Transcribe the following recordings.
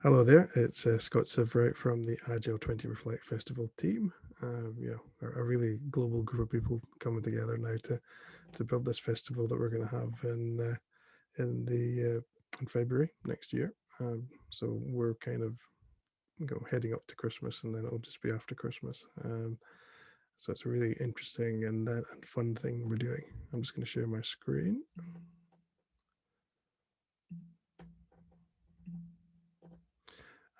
Hello there, it's Scott Sivright from the Agile 20 Reflect Festival team. A really global group of people coming together now to build this festival that we're going to have in February next year. So we're kind of heading up to Christmas, and then it'll just be after Christmas. So it's a really interesting and fun thing we're doing. I'm just going to share my screen.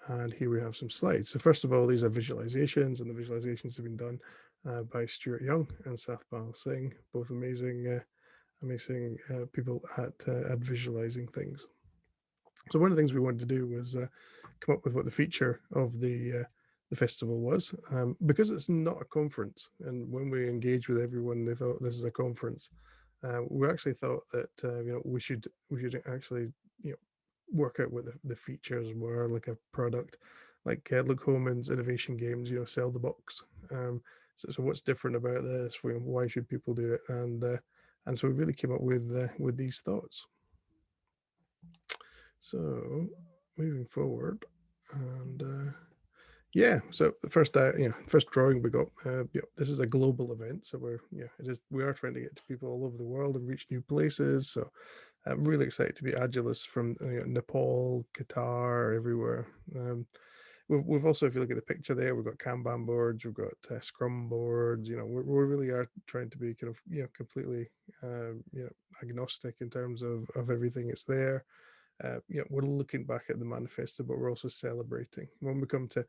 And here we have some slides. So first of all, these are visualizations, and the visualizations have been done by Stuart Young and Sathpal Singh, both amazing people at visualizing things. So one of the things we wanted to do was come up with what the feature of the festival was, because it's not a conference. And when we engaged with everyone, they thought this is a conference. We actually thought that we should actually you know work out what the features were, like a product, like Luke Holman's innovation games, sell the box. So what's different about this? Why should people do it? And so we really came up with these thoughts. So moving forward, and yeah, so the first drawing we got. This is a global event, so we are trying to get to people all over the world and reach new places. So I'm really excited to be Agilists from Nepal, Qatar, everywhere. We've also, if you look at the picture there, we've got Kanban boards, we've got Scrum boards. We really are trying to be kind of completely agnostic in terms of everything that's there. We're looking back at the manifesto, but we're also celebrating when we come to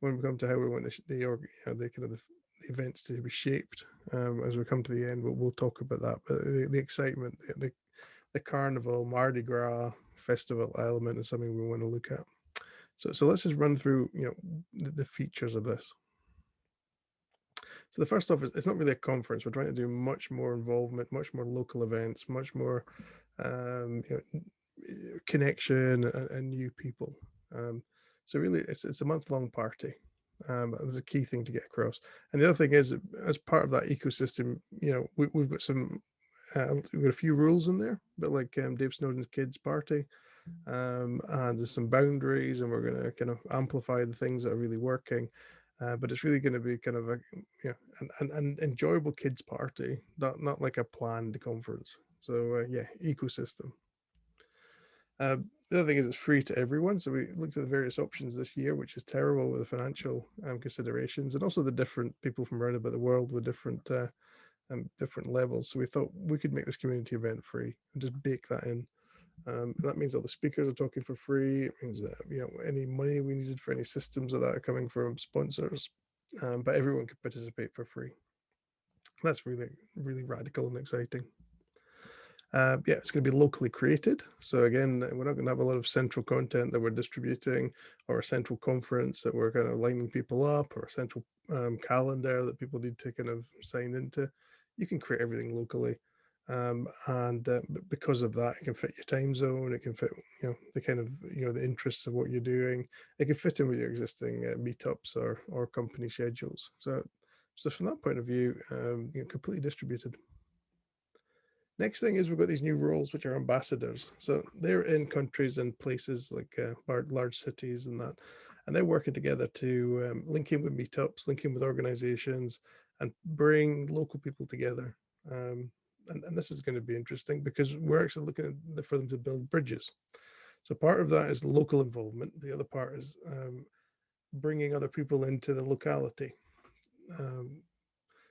how we want the kind of the events to be shaped. As we come to the end, we'll talk about that. But the excitement, the carnival, Mardi Gras festival element is something we want to look at. So let's just run through the features of this. So the first off is it's not really a conference. We're trying to do much more involvement, much more local events, much more um, you connection and new people. So really, it's a month-long party. There's a key thing to get across. And the other thing is, as part of that ecosystem, we've got we've got a few rules in there, but like Dave Snowden's kids party, and there's some boundaries, and we're going to kind of amplify the things that are really working. But it's really going to be kind of an enjoyable kids party, not like a planned conference. So ecosystem. The other thing is it's free to everyone. So we looked at the various options this year, which is terrible with the financial considerations, and also the different people from around about the world with different levels. So we thought we could make this community event free and just bake that in. That means all the speakers are talking for free. It means that any money we needed for any systems of that are coming from sponsors, but everyone could participate for free. That's really really radical and exciting. It's going to be locally created. So again, we're not going to have a lot of central content that we're distributing, or a central conference that we're kind of lining people up, or a central calendar that people need to kind of sign into. You can create everything locally, and because of that, it can fit your time zone. It can fit the kind of the interests of what you're doing. It can fit in with your existing meetups or company schedules. So from that point of view, completely distributed. Next thing is we've got these new roles, which are ambassadors. So they're in countries and places like large cities and that, and they're working together to link in with meetups, link in with organizations, and bring local people together. And this is going to be interesting because we're actually looking for them to build bridges. So part of that is local involvement. The other part is bringing other people into the locality. Um,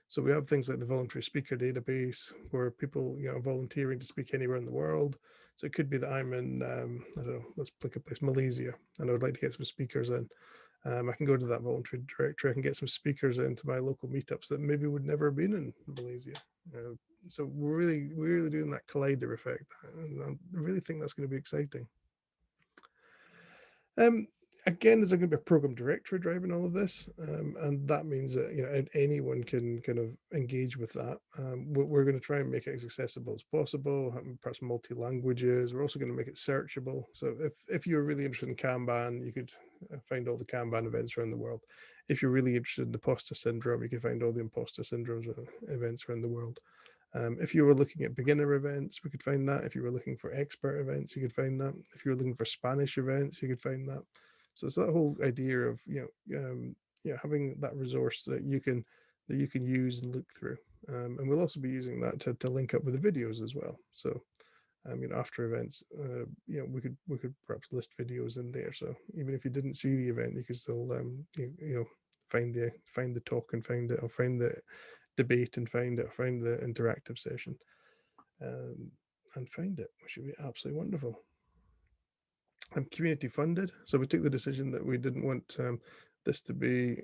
so we have things like the voluntary speaker database where people, are volunteering to speak anywhere in the world. So it could be that I'm in, I don't know, let's pick a place, Malaysia, and I would like to get some speakers in. I can go to that voluntary directory. I can get some speakers into my local meetups that maybe would never have been in Malaysia. So we're really doing that collider effect, and I really think that's going to be exciting. Um, Again, there's going to be a program director driving all of this, and that means that anyone can kind of engage with that. We're going to try and make it as accessible as possible, perhaps multi languages. We're also going to make it searchable. So if you're really interested in Kanban, you could find all the Kanban events around the world. If you're really interested in imposter syndrome, you can find all the imposter syndrome events around the world. If you were looking at beginner events, we could find that. If you were looking for expert events, you could find that. If you were looking for Spanish events, you could find that. So it's that whole idea of having that resource that you can use and look through. And we'll also be using that to link up with the videos as well. So after events, we could perhaps list videos in there. So even if you didn't see the event, you could still find the talk and find it, or find the debate and find it, or find the interactive session, um, and find it, which would be absolutely wonderful. Community funded. So we took the decision that we didn't want this to be,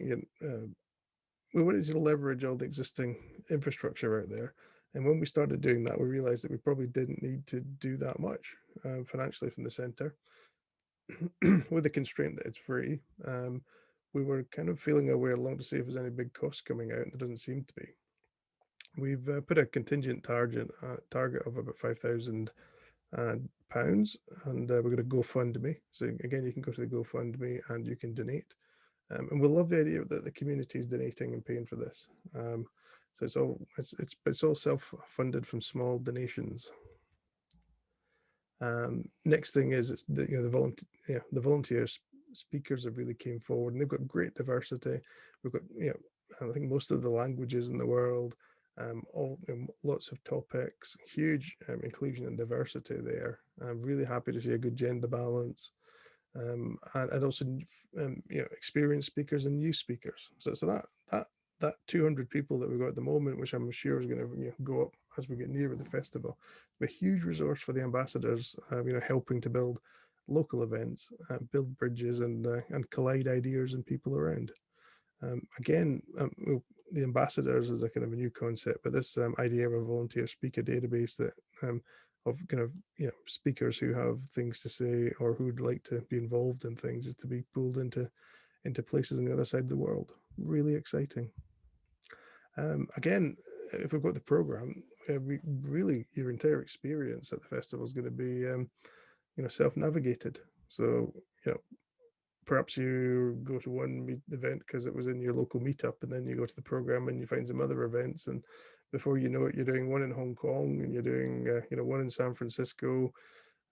we wanted to leverage all the existing infrastructure out there. And when we started doing that, we realized that we probably didn't need to do that much financially from the center, with the constraint that it's free. We were kind of feeling our way along to see if there's any big costs coming out, and there doesn't seem to be. We've put a contingent target of about £5,000, and we're going to GoFundMe. So again, you can go to the GoFundMe and you can donate. And we love the idea that the community is donating and paying for this. So it's all self-funded from small donations. Next thing is it's the volunteers speakers have really came forward, and they've got great diversity. We've got I think most of the languages in the world, all lots of topics, huge inclusion and diversity there. I'm really happy to see a good gender balance. And also experienced speakers and new speakers. So that 200 people that we've got at the moment, which I'm sure is going to go up as we get nearer the festival, a huge resource for the ambassadors, helping to build local events, build bridges, and collide ideas and people around. Again, the ambassadors is a kind of a new concept, but this idea of a volunteer speaker database that of kind of speakers who have things to say or who'd like to be involved in things is to be pulled into places on the other side of the world. Really exciting. Again, if we've got the program, really your entire experience at the festival is going to be self-navigated. So perhaps you go to one event because it was in your local meetup, and then you go to the program and you find some other events, and before you know it, you're doing one in Hong Kong, and you're doing one in San Francisco,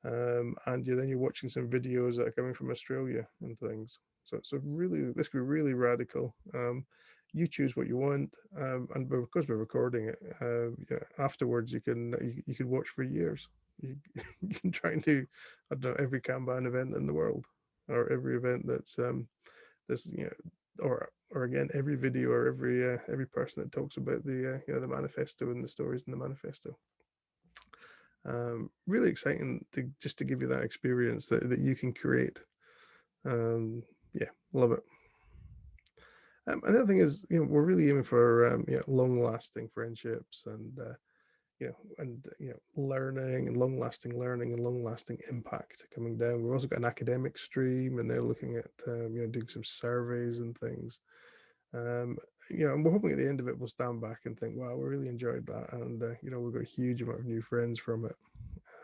and you're watching some videos that are coming from Australia and things. So really, this could be really radical. You choose what you want, and because we're recording it, afterwards you can watch for years. You, you can try and do, I don't know, every Kanban event in the world, or every event that's this or again every video, or every person that talks about the manifesto and the stories in the manifesto. Really exciting to give you that experience that you can create. Yeah, love it. Another thing is, we're really aiming for long-lasting friendships, and learning, and long-lasting learning, and long-lasting impact coming down. We've also got an academic stream, and they're looking at doing some surveys and things. And we're hoping at the end of it we'll stand back and think, wow, we really enjoyed that, and we've got a huge amount of new friends from it.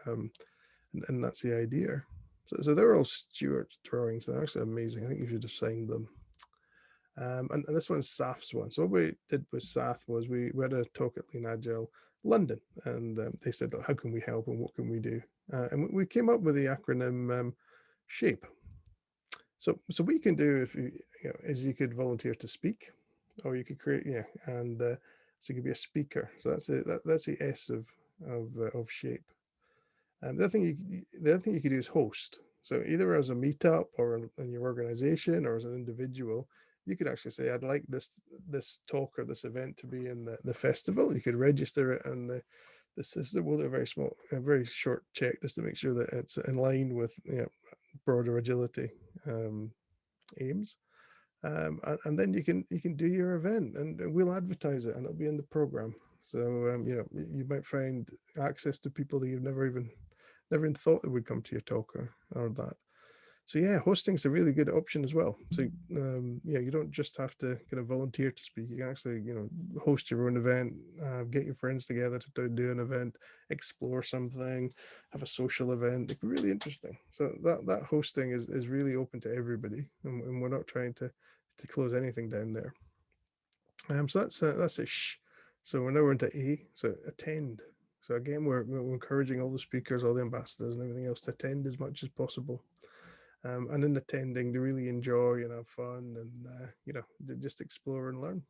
And that's the idea. So they're all Stuart's drawings. They're actually amazing. I think you should have signed them. And this one's Saf's one. So what we did with Saf was we had a talk at Lean Agile London, and they said, how can we help and what can we do? And we came up with the acronym SHAPE. So what you can do if is you could volunteer to speak, or you could create and so you could be a speaker. So that's the S of SHAPE. The other thing you could do is host. So either as a meetup, or in your organization, or as an individual, you could actually say, I'd like this talk or this event to be in the festival. You could register it, and the system will do a very short check just to make sure that it's in line with broader agility aims. And then you can do your event, and we'll advertise it, and it'll be in the program. So you might find access to people that you've never even thought that would come to your talk, or that. So yeah, hosting is a really good option as well. So you don't just have to kind of volunteer to speak. You can actually host your own event, get your friends together to do an event, explore something, have a social event. It'd be really interesting. So that hosting is really open to everybody, and we're not trying to close anything down there. So that's a sh. So we're into A. So attend. So again, we're encouraging all the speakers, all the ambassadors, and everything else to attend as much as possible. and in attending to really enjoy and have fun and just explore and learn.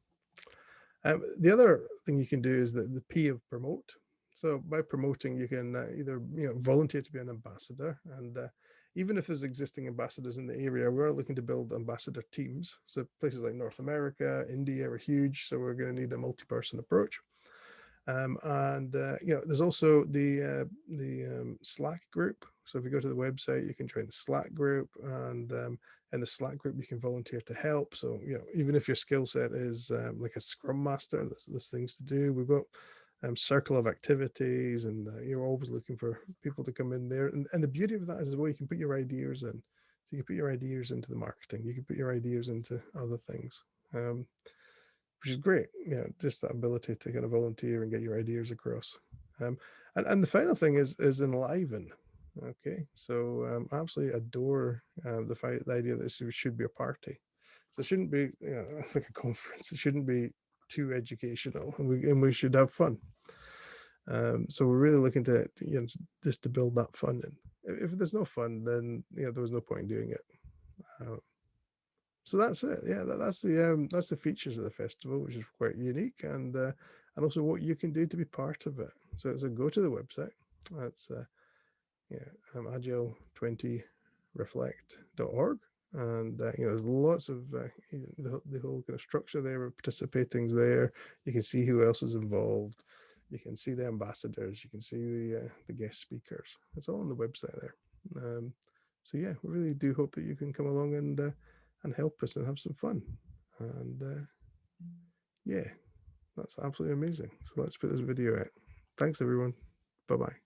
The other thing you can do is the P of promote. So by promoting, you can either volunteer to be an ambassador, and even if there's existing ambassadors in the area, we're looking to build ambassador teams. So places like North America, India are huge, so we're going to need a multi-person approach. And there's also the Slack group. So if you go to the website, you can join the Slack group, and in the Slack group you can volunteer to help. So even if your skill set is like a Scrum Master, there's things to do. We've got circle of activities, and you're always looking for people to come in there. And the beauty of that is, well, you can put your ideas in. So you can put your ideas into the marketing. You can put your ideas into other things. Which is great. Just that ability to kind of volunteer and get your ideas across. And the final thing is enliven. Okay, so I absolutely adore the idea that this should be a party. So it shouldn't be like a conference. It shouldn't be too educational, and we should have fun. So we're really looking to just to build that fun in. If there's no fun, then there was no point in doing it. So that's it. Yeah, that's the features of the festival, which is quite unique, and also what you can do to be part of it. So go to the website. That's agile20reflect.org, and there's lots of the whole kind of structure there of participating's there. You can see who else is involved. You can see the ambassadors. You can see the guest speakers. It's all on the website there. So yeah, we really do hope that you can come along and help us and have some fun. And yeah, that's absolutely amazing. So let's put this video out. Thanks, everyone. Bye bye.